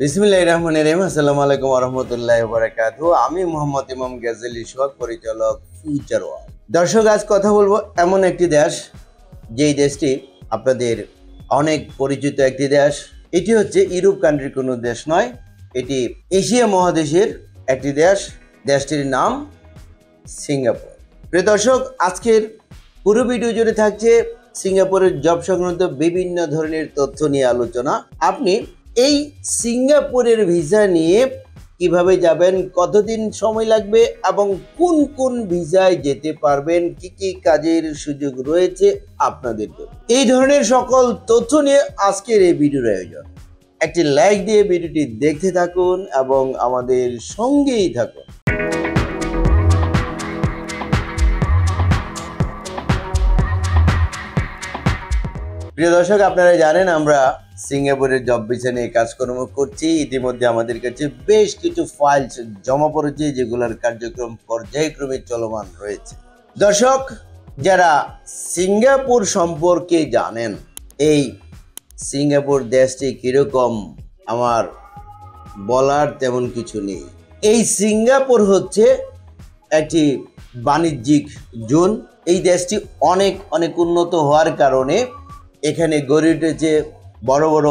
বিসমিল্লাহিররহমানিররহিম। আসসালামু আলাইকুম ওয়া রাহমাতুল্লাহি ওয়া বারাকাতুহু। আমি মোহাম্মদ ইমাম গাজী সোহাগ, পরিচালক ফিউচার ওয়ার্ল্ড। দর্শক, আজ কথা বলবো এমন একটি দেশ, যেই দেশটি আপনাদের অনেক পরিচিত একটি দেশ। এটি হচ্ছে ইউরোপ কান্ট্রির কোনো দেশ নয়, এটি এশিয়া মহাদেশের একটি দেশ। দেশটির নাম সিঙ্গাপুর। প্রিয় দর্শক, আজকের পুরো ভিডিও জুড়ে থাকছে সিঙ্গাপুরের জব সংক্রান্ত বিভিন্ন ধরনের তথ্য নিয়ে আলোচনা। আপনি এই সিঙ্গাপুরের ভিসা নিয়ে কিভাবে যাবেন, কতদিন সময় লাগবে এবং কোন কোন ভিসায় যেতে পারবেন, কি কি কাজের সুযোগ রয়েছে আপনাদের জন্য, এই ধরনের সকল তথ্য নিয়ে আজকের এই ভিডিওর আয়োজন। একটি লাইক দিয়ে ভিডিওটি দেখতে থাকুন এবং আমাদের সঙ্গেই থাকুন। প্রিয় দর্শক, আপনারা জানেন আমরা সিঙ্গাপুরের জব ভিসা নিয়ে কাজকর্ম করছি। ইতিমধ্যে আমাদের কাছে বেশ কিছু ফাইলস জমা পড়েছে, যেগুলোর কার্যক্রম পর্যায়ক্রমে চলমান রয়েছে। দর্শক, যারা সিঙ্গাপুর সম্পর্কে জানেন, এই সিঙ্গাপুর দেশটি কিরকম আমার বলার তেমন কিছু নেই। এই সিঙ্গাপুর হচ্ছে একটি বাণিজ্যিক জোন। এই দেশটি অনেক অনেক উন্নত হওয়ার কারণে এখানে গড়ে উঠেছে বড় বড়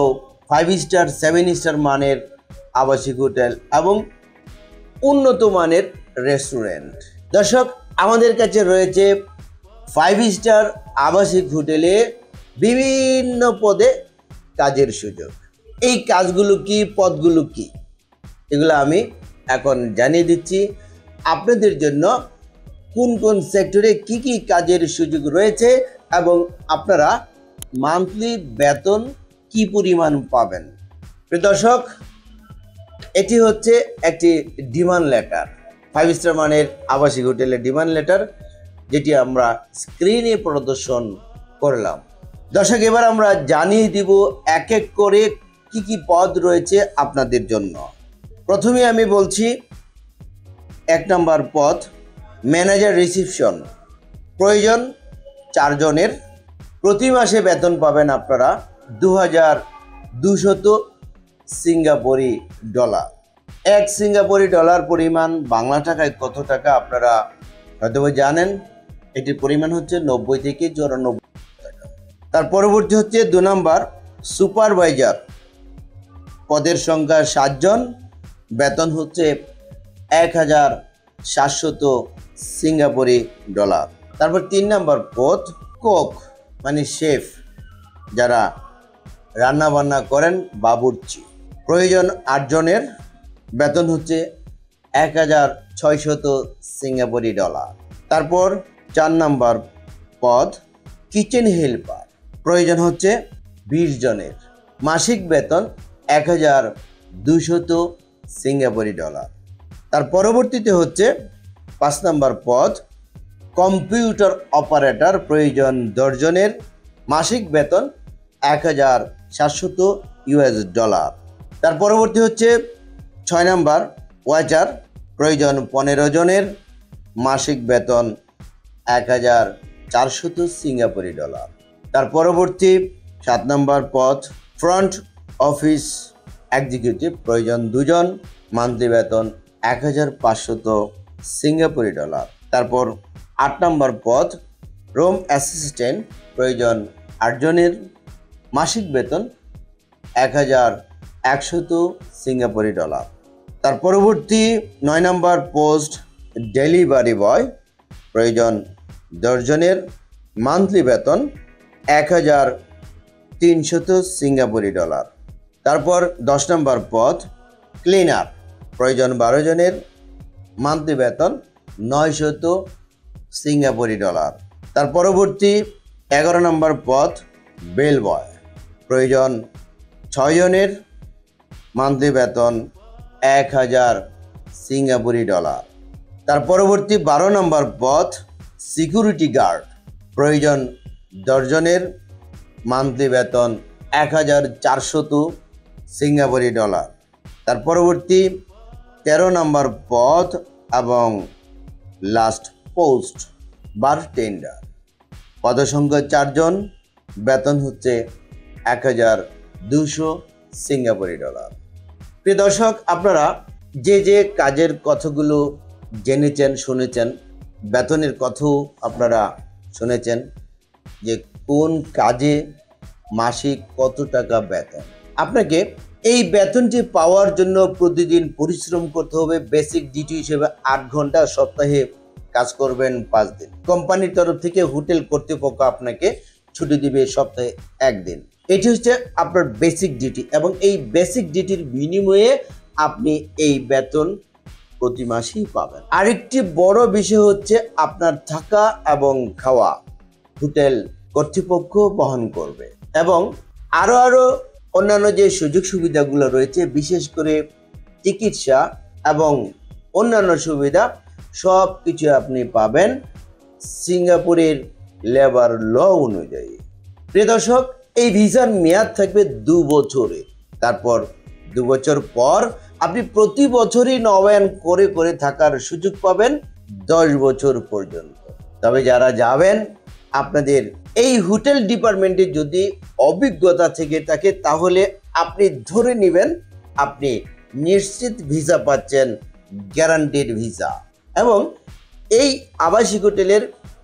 5 স্টার 7 স্টার মানের আবাসিক হোটেল এবং উন্নত মানের রেস্টুরেন্ট। দর্শক, আমাদের কাছে রয়েছে 5 স্টার আবাসিক হোটেলে বিভিন্ন পদে কাজের সুযোগ। এই কাজগুলো কি, পদগুলো কি, এগুলো আমি এখন জানিয়ে দিচ্ছি। আপনাদের জন্য কোন কোন সেক্টরে কি কি কাজের সুযোগ রয়েছে এবং আপনারা মান্থলি বেতন কি পরিমাণ পাবেন। প্রিয় দর্শক, এটি হচ্ছে একটি ডিমান্ড লেটার, 5 স্টার মানের আবাসিক হোটেলের ডিমান্ড লেটার, যেটি আমরা স্ক্রিনে প্রদর্শন করলাম। দর্শক, এবার আমরা জানিয়ে দিব এক এক করে কি কি পদ রয়েছে আপনাদের জন্য। প্রথমে আমি বলছি 1 নম্বর পদ, ম্যানেজার রিসিপশন। প্রয়োজন 4 জনের। প্রতি মাসে বেতন পাবেন আপনারা 2200 সিঙ্গাপুরি ডলার। 1 সিঙ্গাপুরি ডলার পরিমাণ বাংলা টাকায় কত টাকা আপনারা হয়তো জানেন। এটির পরিমাণ হচ্ছে 90 থেকে 94 টাকা। তার পরবর্তী হচ্ছে 2 নম্বর, সুপারভাইজার। পদের সংখ্যা 7 জন। বেতন হচ্ছে 1700 সিঙ্গাপুরি ডলার। তারপর 3 নম্বর পদ, কোক মানে শেফ, যারা রান্না বান্না করেন, বাবুর্চি। প্রয়োজন 8 জনের। বেতন হচ্ছে 1600 সিঙ্গাপুরি ডলার। তারপর 4 নম্বর পদ, কিচেন হেল্পার। প্রয়োজন হচ্ছে 20 জনের। মাসিক বেতন 1200 সিঙ্গাপুরি ডলার। তার পরবর্তীতে হচ্ছে 5 নম্বর পদ, কম্পিউটার অপারেটর। প্রয়োজন 10 জনের। মাসিক বেতন 1700 ইউএস ডলার। তার পরবর্তী হচ্ছে 6 নম্বর, ওয়েটার। প্রয়োজন 15 জনের। মাসিক বেতন 1400 সিঙ্গাপুরি ডলার। তার পরবর্তী 7 নম্বর পদ, ফ্রন্ট অফিস এক্সিকিউটিভ। প্রয়োজন 2 জন। মান্থলি বেতন 1500 সিঙ্গাপুরি ডলার। তারপর 8 নম্বর পদ, রুম অ্যাসিস্ট্যান্ট। প্রয়োজন 8 জনের। মাসিক বেতন 1100 সিঙ্গাপুরি ডলার। তার পরবর্তী 9 নম্বর পোস্ট, ডেলিভারি বয়। প্রয়োজন 10 জনের। মান্থলি বেতন 1300 সিঙ্গাপুরি ডলার। তারপর 10 নম্বর পদ, ক্লিনার। প্রয়োজন 12 জনের। মান্থলি বেতন 900 সিঙ্গাপুরি ডলার। তার পরবর্তী 11 নম্বর পদ, বেল বয়। প্রয়োজন 6 জনের। মান্থলি বেতন 1000 সিঙ্গাপুরি ডলার। তার পরবর্তী 12 নম্বর পদ, সিকিউরিটি গার্ড। প্রয়োজন 10 জনের। মান্থলি বেতন 1400 সিঙ্গাপুরি ডলার। তার পরবর্তী 13 নম্বর পদ এবং লাস্ট পোস্ট, বারটেন্ডার। পদসংখ্যা 4 জন। বেতন হচ্ছে 1200 সিঙ্গাপুরি ডলার। প্রিয় দর্শক, আপনারা যে যে কাজের কথাগুলো জেনেছেন, শুনেছেন, বেতনের কথাও আপনারা শুনেছেন যে কোন কাজে মাসিক কত টাকা বেতন। আপনাকে এই বেতনটি পাওয়ার জন্য প্রতিদিন পরিশ্রম করতে হবে। বেসিক ডিউটি হিসেবে 8 ঘন্টা, সপ্তাহে কাজ করবেন 5 দিন। কোম্পানির তরফ থেকে হোটেল কর্তৃপক্ষ আপনাকে ছুটি দিবে সপ্তাহে 1 দিন। এটি হচ্ছে আপনার বেসিক ডিউটি এবং এই বেসিক ডিউটির বিনিময়ে আপনি এই বেতন প্রতি মাসেই পাবেন। আরেকটি বড় বিষয় হচ্ছে আপনার থাকা এবং খাওয়া হোটেল কর্তৃপক্ষ বহন করবে এবং আরো অন্যান্য যে সুযোগ সুবিধাগুলো রয়েছে, বিশেষ করে চিকিৎসা এবং অন্যান্য সুবিধা, সব কিছু আপনি পাবেন সিঙ্গাপুরের লেবার ল অনুযায়ী। প্রিয় দর্শক, এই ভিসার মেয়াদ থাকবে 2 বছরে। তারপর 2 বছর পর আপনি প্রতি বছরই নবায়ন করে করে থাকার সুযোগ পাবেন 10 বছর পর্যন্ত। তবে যারা যাবেন, আপনাদের এই হোটেল ডিপার্টমেন্টে যদি অভিজ্ঞতা থেকে থাকে তাহলে আপনি ধরে নেবেন আপনি নিশ্চিত ভিসা পাচ্ছেন, গ্যারান্টিড ভিসা। এবং এই আবাসিক হোটেলের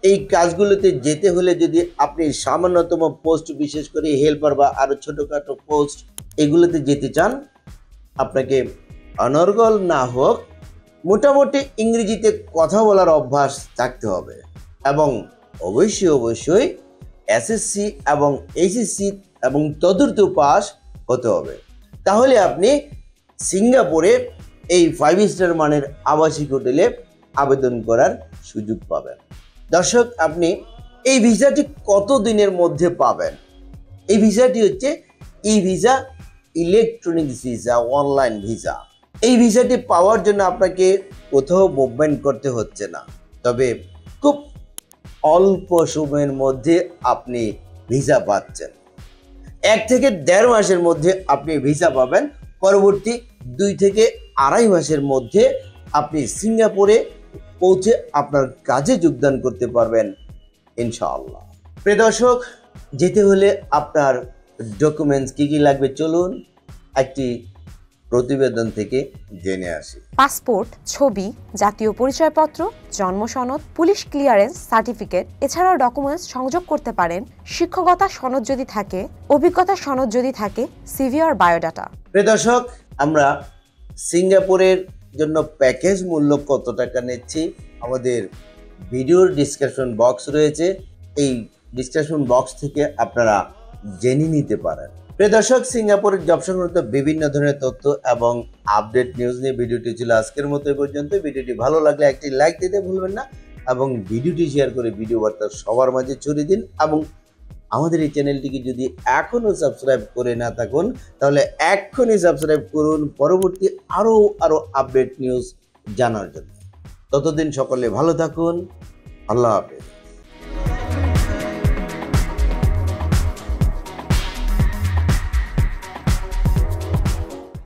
এই কাজগুলোতে যেতে হলে যদি আপনি সামান্যতম পোস্ট, বিশেষ করে হেল্পার বা আরও ছোটোখাটো পোস্ট, এগুলোতে যেতে চান, আপনাকে অনর্গল না হোক মোটামুটি ইংরেজিতে কথা বলার অভ্যাস থাকতে হবে এবং অবশ্যই এসএসসি এবং এইচএসসি এবং চতুর্থ পাস হতে হবে। তাহলে আপনি সিঙ্গাপুরে এই 5 স্টার মানের আবাসিক হোটেলে আবেদন করার সুযোগ পাবেন। দর্শক, আপনি এই ভিসাটি কত দিনের মধ্যে পাবেন? এই ভিসাটি হচ্ছে E visa, electronic visa, online visa. এই ভিসাটি পাওয়ার জন্য আপনাকে কোথাও মুভমেন্ট করতে হচ্ছে না, তবে খুব অল্প সময়ের মধ্যে আপনি ভিসা পাচ্ছেন। 1 থেকে 1.5 মাসের মধ্যে আপনি ভিসা পাবেন। পরবর্তী 2 থেকে 2.5 মাসের মধ্যে আপনি সিঙ্গাপুরে পৌঁছে আপনার কাজে যোগদান করতে পারবেন ইনশাআল্লাহ। প্রিয় দর্শক, যেতে হলে আপনার ডকুমেন্টস কি লাগবে চলুন একটি প্রতিবেদন থেকে জেনে আসি। পাসপোর্ট, ছবি, জাতীয় পরিচয়পত্র, জন্ম সনদ, পুলিশ ক্লিয়ারেন্স সার্টিফিকেট, এছাড়াও ডকুমেন্টস সংযোগ করতে পারেন শিক্ষকতা সনদ যদি থাকে, অভিজ্ঞতা সনদ যদি থাকে, সিভি আর বায়োডাটা। প্রিয় দর্শক, আমরা সিঙ্গাপুরের জন্য প্যাকেজ মূল্য কত টাকা নিচ্ছি আমাদের ভিডিওর ডিসক্রিপশন বক্স রয়েছে, এই ডিসক্রিপশন বক্স থেকে আপনারা জেনে নিতে পারেন। প্রিয় দর্শক, সিঙ্গাপুরের জব সংক্রান্ত বিভিন্ন ধরনের তথ্য এবং আপডেট নিউজ নিয়ে ভিডিওটি ছিল আজকের মতো এই পর্যন্ত। ভিডিওটি ভালো লাগলে একটি লাইক দিতে ভুলবেন না এবং ভিডিওটি শেয়ার করে ভিডিও বার্তা সবার মাঝে ছড়িয়ে দিন। এবং আমাদের এই চ্যানেলটিকে যদি এখনও সাবস্ক্রাইব করে না থাকুন তাহলে এক্ষুনি সাবস্ক্রাইব করুন পরবর্তী আরও আপডেট নিউজ জানার জন্য। ততদিন সকলে ভালো থাকুন। আল্লাহ হাফেজ।